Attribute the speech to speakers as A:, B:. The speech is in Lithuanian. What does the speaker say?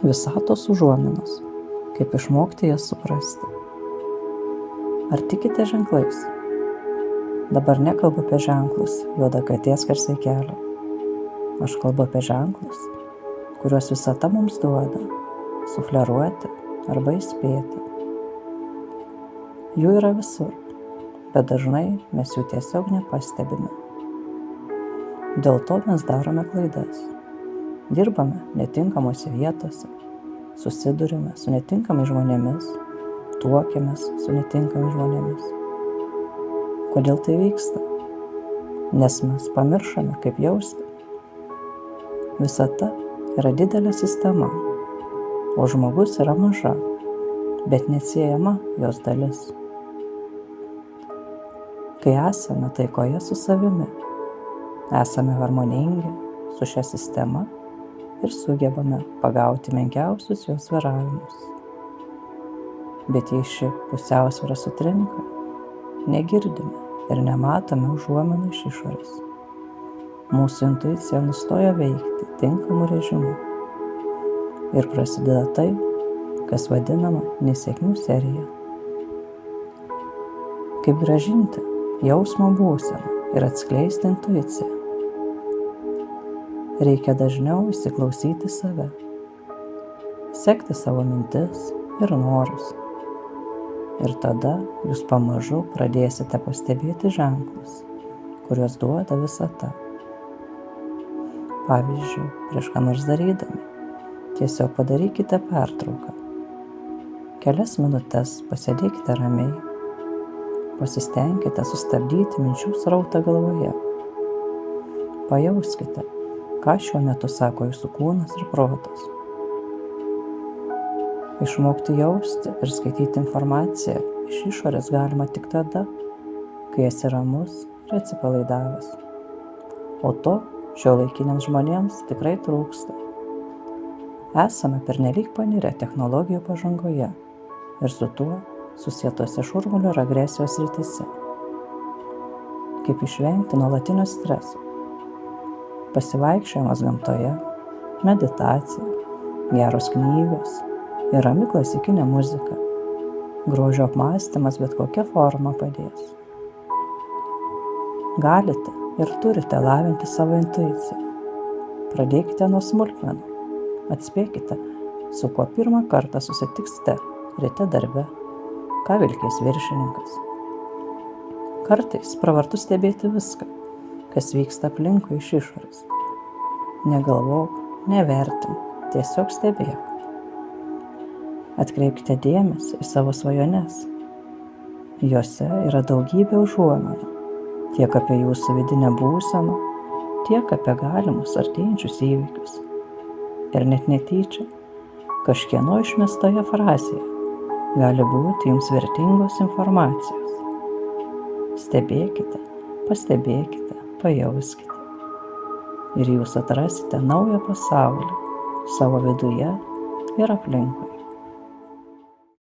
A: Visatos užuominos. Kaip išmokti jas suprasti. Ar tikite ženklais? Dabar nekalbu apie ženklus, juoda katė skersai kelio. Aš kalbu apie ženklus, kuriuos visata mums duoda, sufleruoti arba įspėti. Jų yra visur, bet dažnai mes jų tiesiog nepastebime. Dėl to mes darome klaidas. Dirbame netinkamose vietose, susidurime su netinkamais žmonėmis, tuokiamės su netinkamais žmonėmis. Kodėl tai vyksta? Nes mes pamiršome, kaip jausti. Visata yra didelė sistema, o žmogus yra maža, bet neatsiejama jos dalis. Kai esame taikoje su savimi, esame harmoningi su šia sistema ir sugebame pagauti menkiausius jos svyravimus. Bet jei ši pusiausvyra sutrinka, negirdime ir nematome užuominų iš išorės. Mūsų intuicija nustoja veikti tinkamu režimu ir prasideda tai, kas vadinama nesėkmių serija. Kaip grąžinti jausmo būseną ir atskleisti intuiciją? Reikia dažniau įsiklausyti save, sekti savo mintis ir norus. Ir tada jūs pamažu pradėsite pastebėti ženklus, kuriuos duoda visata. Pavyzdžiui, prieš ką nors darydami, tiesiog padarykite pertrauką. Kelias minutes pasėdėkite ramiai, pasistengkite sustabdyti minčių srautą galvoje. Pajauskite, ką šiuo metu sako jūsų kūnas ir protas. Išmokti jausti ir skaityti informaciją iš išorės galima tik tada, kai esi ramus ir atsipalaidavęs. O to šiuolaikiniams žmonėms tikrai trūksta. Esame pernelyg panirę technologijų pažangoje ir su tuo susietose šurmulio ir agresijos srityse. Kaip išvengti nuolatinio streso? Pasivaikščiojimas gamtoje, meditacija, geros knygos ir rami klasikinė muzika. Grožio apmąstymas bet kokia forma padės. Galite ir turite lavinti savo intuiciją. Pradėkite nuo smulkmenų. Atspėkite, su kuo pirmą kartą susitiksite ryte darbe, ką vilkės viršininkas. Kartais pravartu stebėti viską, kas vyksta aplinkui iš išorės. Negalvok, nevertink, tiesiog stebėk. Atkreipkite dėmesį į savo svajones. Jose yra daugybė užuominų, tiek apie jūsų vidinę būseną, tiek apie galimus artėjančius įvykius. Ir net netyčia, kažkieno išmestoje frazėje gali būti jums vertingos informacijos. Stebėkite, pastebėkite, pajauskite. Ir jūs atrasite naują pasaulį savo viduje ir aplinkui.